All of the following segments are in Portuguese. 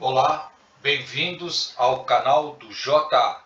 Olá, bem-vindos ao canal do J.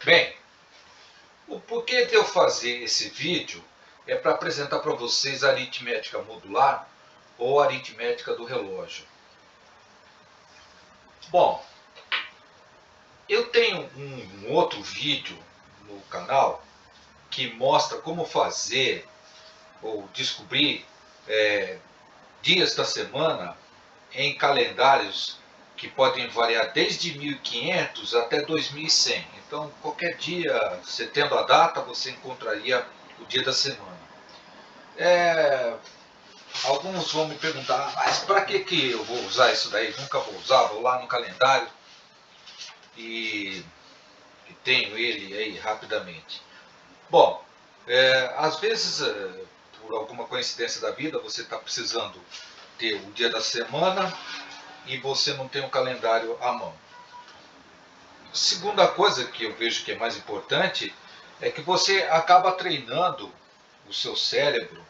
Bem, o porquê de eu fazer esse vídeo é para apresentar para vocês a aritmética modular ou aritmética do relógio. Bom, eu tenho um outro vídeo no canal que mostra como fazer ou descobrir dias da semana em calendários que podem variar desde 1500 até 2100. Então, qualquer dia, você tendo a data, você encontraria o dia da semana. Alguns vão me perguntar, mas para que eu vou usar isso daí? Nunca vou usar, vou lá no calendário e tenho ele aí rapidamente. Bom, às vezes, por alguma coincidência da vida, você está precisando ter o dia da semana e você não tem um calendário à mão. Segunda coisa que eu vejo que é mais importante é que você acaba treinando o seu cérebro,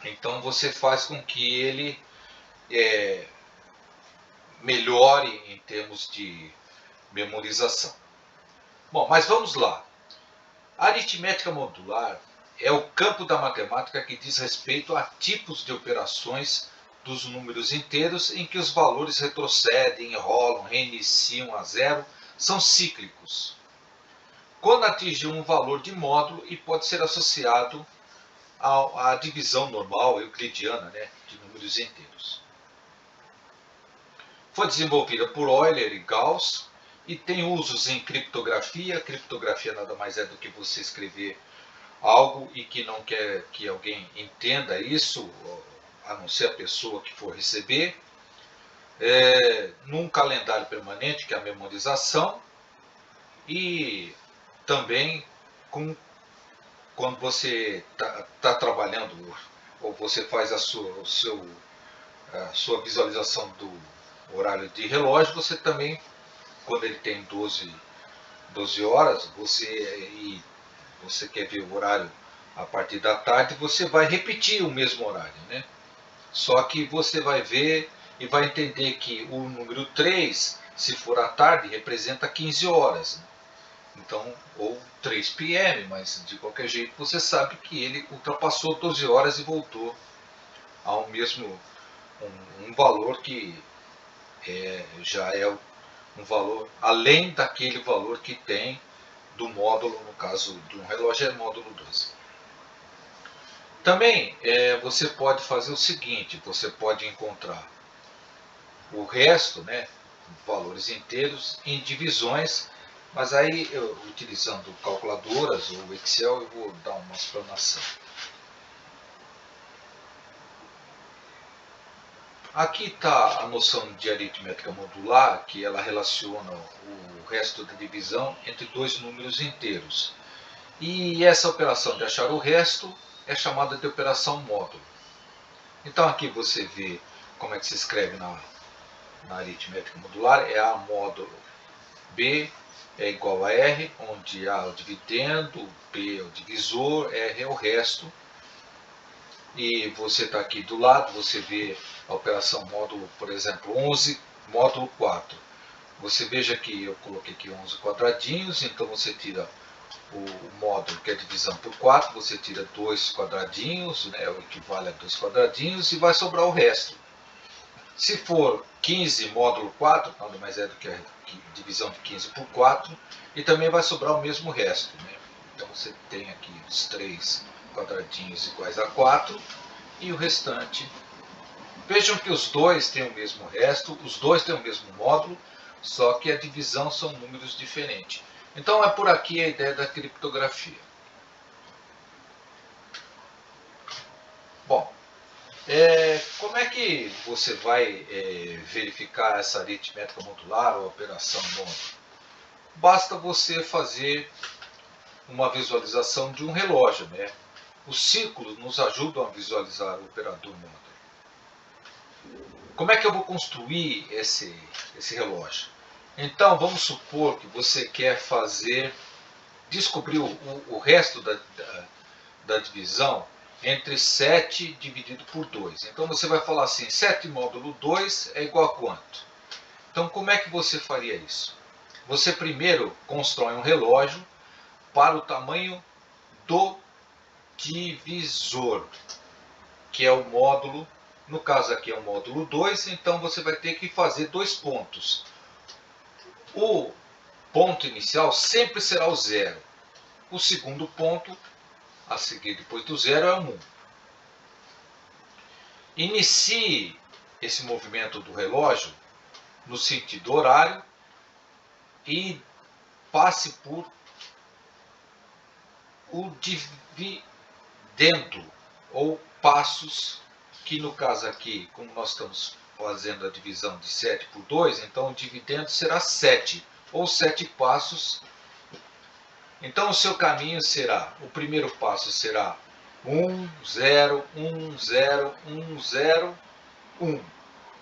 então você faz com que ele melhore em termos de memorização. Bom, mas vamos lá. A aritmética modular é o campo da matemática que diz respeito a tipos de operações dos números inteiros em que os valores retrocedem, enrolam, reiniciam a zero, são cíclicos. Quando atinge um valor de módulo e pode ser associado à divisão normal euclidiana, de números inteiros. Foi desenvolvida por Euler e Gauss e tem usos em criptografia. Criptografia nada mais é do que você escrever algo e que não quer que alguém entenda isso, a não ser a pessoa que for receber. Num calendário permanente, que é a memorização, e também quando você está trabalhando ou você faz a sua visualização do horário de relógio, você também, quando ele tem 12 horas, você quer ver o horário a partir da tarde, você vai repetir o mesmo horário, né? Só que você vai ver e vai entender que o número 3, se for à tarde, representa 15 horas. Né? Então, ou 3 p.m., mas de qualquer jeito você sabe que ele ultrapassou 12 horas e voltou ao mesmo um valor que já é um valor além daquele valor que tem do módulo, no caso de um relógio é módulo 2. Também você pode fazer o seguinte, você pode encontrar o resto, valores inteiros, em divisões, mas aí utilizando calculadoras ou Excel eu vou dar uma explanação. Aqui está a noção de aritmética modular, que ela relaciona o resto da divisão entre dois números inteiros. E essa operação de achar o resto é chamada de operação módulo. Então aqui você vê como é que se escreve na aritmética modular, é A módulo B é igual a R, onde A é o dividendo, B é o divisor, R é o resto. E você está aqui do lado, você vê a operação módulo, por exemplo, 11 módulo 4. Você veja que eu coloquei aqui 11 quadradinhos, então você tira o módulo, que é divisão por 4, você tira 2 quadradinhos, o equivale a 2 quadradinhos, e vai sobrar o resto. Se for 15 módulo 4, nada mais é do que a divisão de 15 por 4, e também vai sobrar o mesmo resto. Então você tem aqui os 3 quadradinhos iguais a 4, e o restante. Vejam que os dois têm o mesmo resto, os dois têm o mesmo módulo, só que a divisão são números diferentes. Então é por aqui a ideia da criptografia. Bom, como é que você vai verificar essa aritmética modular ou operação módulo? Basta você fazer uma visualização de um relógio. Os círculos nos ajudam a visualizar o operador módulo. Como é que eu vou construir esse relógio? Então, vamos supor que você quer descobrir o resto da divisão entre 7 dividido por 2. Então, você vai falar assim, 7 módulo 2 é igual a quanto? Então, como é que você faria isso? Você primeiro constrói um relógio para o tamanho do divisor, que é o módulo, no caso aqui é o módulo 2, então você vai ter que fazer 2 pontos. O ponto inicial sempre será o 0. O segundo ponto, a seguir depois do 0, é o 1. Inicie esse movimento do relógio no sentido horário e passe por o dividendo, ou passos, que no caso aqui, como nós estamos fazendo a divisão de 7 por 2, então o dividendo será 7, ou 7 passos. Então o seu caminho será, o primeiro passo será 1, 0, 1, 0, 1, 0, 1.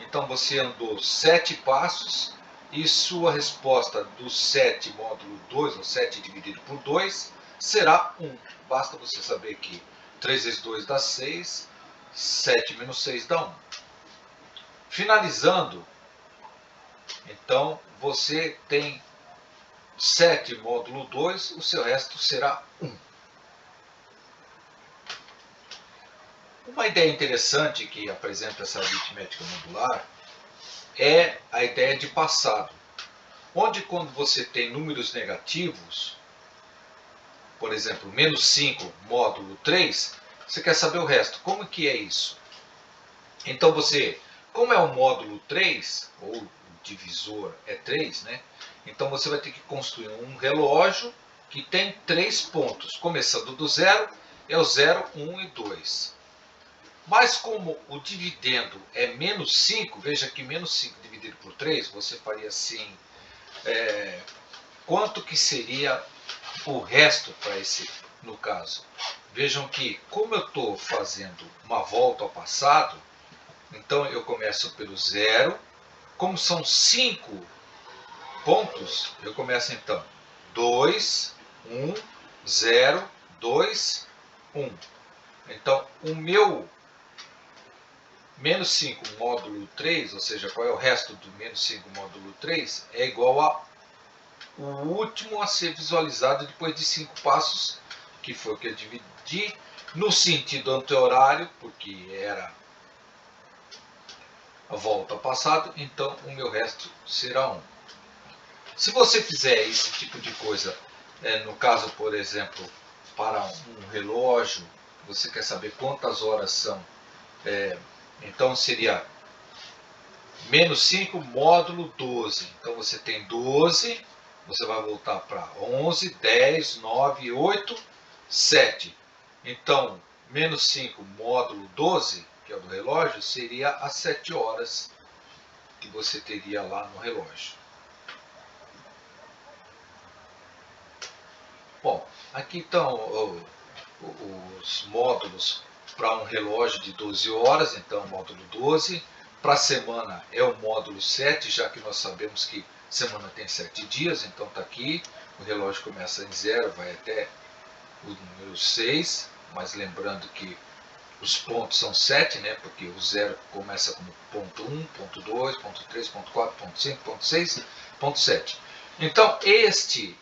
Então você andou 7 passos e sua resposta do 7 módulo 2, ou 7 dividido por 2, será 1. Basta você saber que 3 vezes 2 dá 6, 7 menos 6 dá 1. Finalizando, então você tem 7 módulo 2, o seu resto será 1. Uma ideia interessante que apresenta essa aritmética modular é a ideia de passado, onde quando você tem números negativos, por exemplo, menos 5 módulo 3, você quer saber o resto. Como que é isso? Então você, como é o módulo 3, ou o divisor é 3, né? Então você vai ter que construir um relógio que tem 3 pontos. Começando do 0, é o 0, 1 e 2. Mas como o dividendo é menos 5, veja que menos 5 dividido por 3, você faria assim, quanto que seria o resto para esse, no caso. Vejam que, como eu estou fazendo uma volta ao passado, então eu começo pelo 0. Como são 5 pontos, eu começo então 2, 1, 0, 2, 1. Então, o meu menos 5 módulo 3, ou seja, qual é o resto do menos 5 módulo 3, é igual a o último a ser visualizado depois de 5 passos, que foi o que eu dividi no sentido anti-horário, porque era a volta ao passado, então o meu resto será 1. Se você fizer esse tipo de coisa, no caso, por exemplo, para um relógio, você quer saber quantas horas são, então seria menos 5 módulo 12. Então você tem 12, você vai voltar para 11, 10, 9, 8, 7. Então, menos 5 módulo 12, que é o do relógio, seria as 7 horas que você teria lá no relógio. Bom, aqui estão os módulos para um relógio de 12 horas, então módulo 12. Para a semana é o módulo 7, já que nós sabemos que semana tem 7 dias, então está aqui. O relógio começa em 0, vai até o número 6, mas lembrando que os pontos são 7, né? Porque o 0 começa como ponto 1, ponto 2, ponto 3, ponto 4, ponto 5, ponto 6, ponto 7. Então, este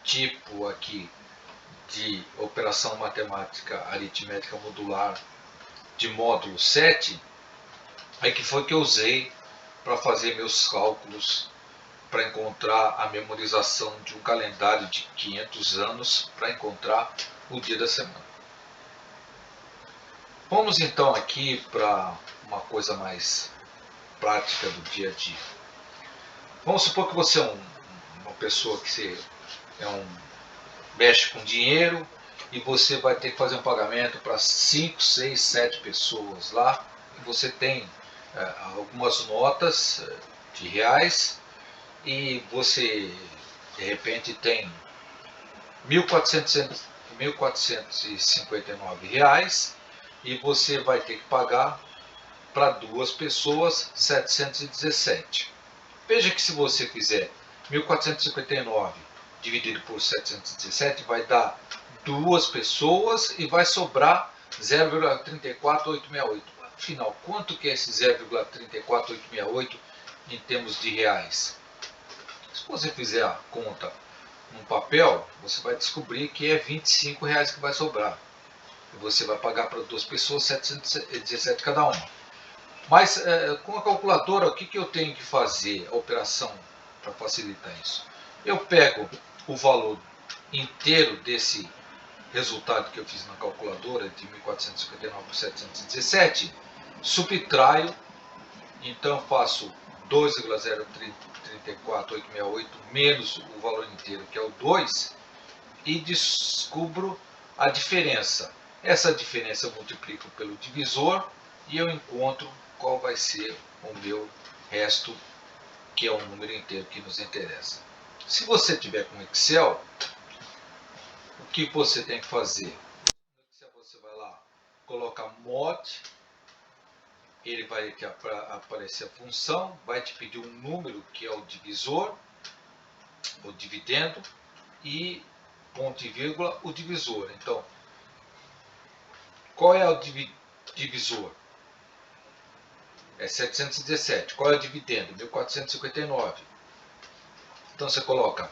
tipo aqui de operação matemática aritmética modular de módulo 7 é que foi que eu usei para fazer meus cálculos, para encontrar a memorização de um calendário de 500 anos, para encontrar o dia da semana. Vamos então aqui para uma coisa mais prática do dia a dia. Vamos supor que você é uma pessoa que mexe com dinheiro e você vai ter que fazer um pagamento para 5, 6, 7 pessoas lá. E você tem algumas notas de reais e você de repente tem R$ 1.459 e você vai ter que pagar para 2 pessoas, 717. Veja que se você fizer 1459 dividido por 717, vai dar 2 pessoas e vai sobrar 0,34868. Afinal, quanto que é esse 0,34868 em termos de reais? Se você fizer a conta num papel, você vai descobrir que é R$25 que vai sobrar. E você vai pagar para 2 pessoas 717 cada uma. Mas com a calculadora, o que eu tenho que fazer a operação para facilitar isso? Eu pego o valor inteiro desse resultado que eu fiz na calculadora de 1459 por 717, subtraio, então faço 2,034868 menos o valor inteiro, que é o 2, e descubro a diferença. Essa diferença eu multiplico pelo divisor e eu encontro qual vai ser o meu resto, que é o número inteiro que nos interessa. Se você tiver com Excel, o que você tem que fazer? No Excel você vai lá, coloca mod, ele vai te aparecer a função, vai te pedir um número que é o divisor, o dividendo, e ponto e vírgula o divisor. Então, qual é o divisor? É 717. Qual é o dividendo? 1459. Então você coloca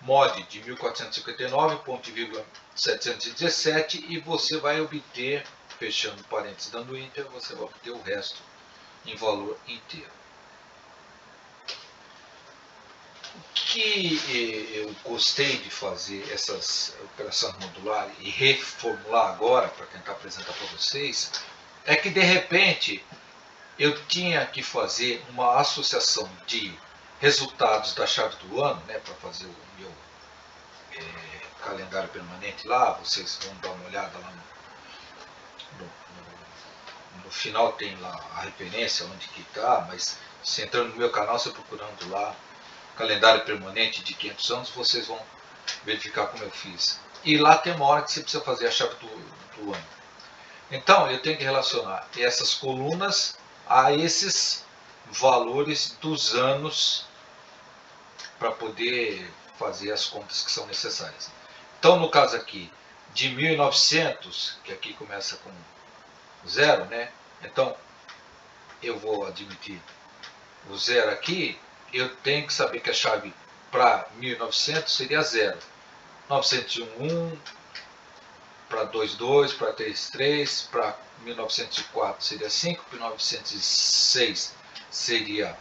mod de 1459, ponto e vírgula 717, e você vai obter, fechando parênteses dando enter, você vai obter o resto em valor inteiro. O que eu gostei de fazer essas operações modulares e reformular agora para tentar apresentar para vocês é que de repente eu tinha que fazer uma associação de resultados da chave do ano, né, para fazer o meu calendário permanente lá. Vocês vão dar uma olhada lá no final, tem lá a referência onde que está, mas se entrando no meu canal, você procurando lá calendário permanente de 500 anos, vocês vão verificar como eu fiz. E lá tem uma hora que você precisa fazer a chave do ano. Então eu tenho que relacionar essas colunas a esses valores dos anos para poder fazer as contas que são necessárias. Então, no caso aqui de 1900, que aqui começa com 0, né? Então, eu vou admitir o 0 aqui, eu tenho que saber que a chave para 1900 seria 0. 901, para 22, para 33, para 1904 seria 5, para 1906 seria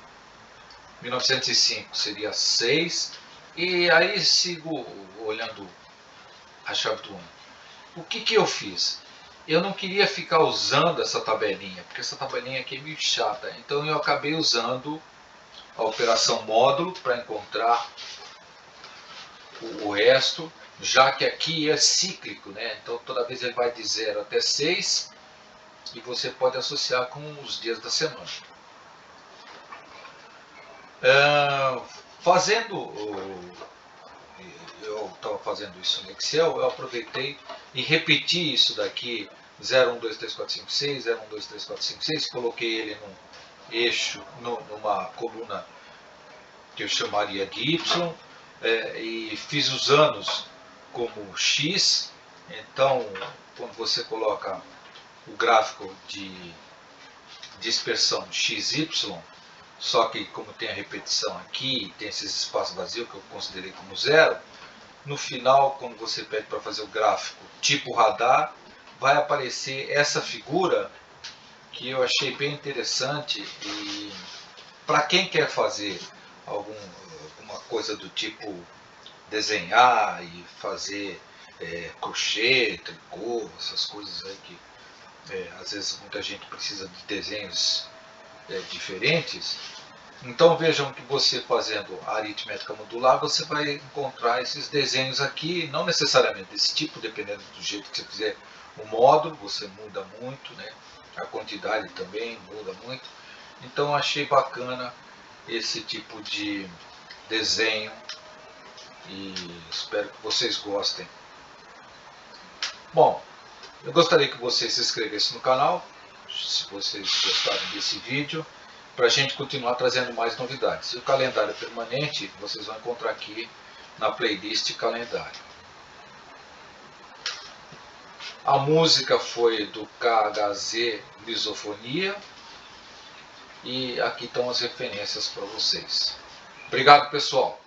1905 seria 6, e aí sigo olhando a chave do ano. O que eu fiz? Eu não queria ficar usando essa tabelinha, porque essa tabelinha aqui é meio chata, então eu acabei usando a operação módulo para encontrar o resto, já que aqui é cíclico, né? Então toda vez ele vai de 0 até 6 e você pode associar com os dias da semana. Eu estava fazendo isso no Excel, eu aproveitei e repeti isso daqui, 0, 1, 2, 3, 4, 5, 6, 0, 1, 2, 3, 4, 5, 6, coloquei ele num eixo, numa coluna que eu chamaria de Y, e fiz os anos como X. Então, quando você coloca o gráfico de dispersão XY, só que como tem a repetição aqui, tem esses espaços vazios que eu considerei como 0, no final, quando você pede para fazer o gráfico tipo radar, vai aparecer essa figura que eu achei bem interessante. E para quem quer fazer alguma coisa do tipo desenhar e fazer crochê, tricô, essas coisas aí que às vezes muita gente precisa de desenhos diferentes. Então vejam que você fazendo a aritmética modular, você vai encontrar esses desenhos aqui, não necessariamente desse tipo, dependendo do jeito que você fizer o módulo, você muda muito, né? A quantidade também muda muito. Então achei bacana esse tipo de desenho e espero que vocês gostem. Bom, eu gostaria que você se inscrevesse no canal, se vocês gostarem desse vídeo, para a gente continuar trazendo mais novidades. E o calendário permanente vocês vão encontrar aqui na playlist calendário. A música foi do KHZ Lisofonia. E aqui estão as referências para vocês. Obrigado, pessoal.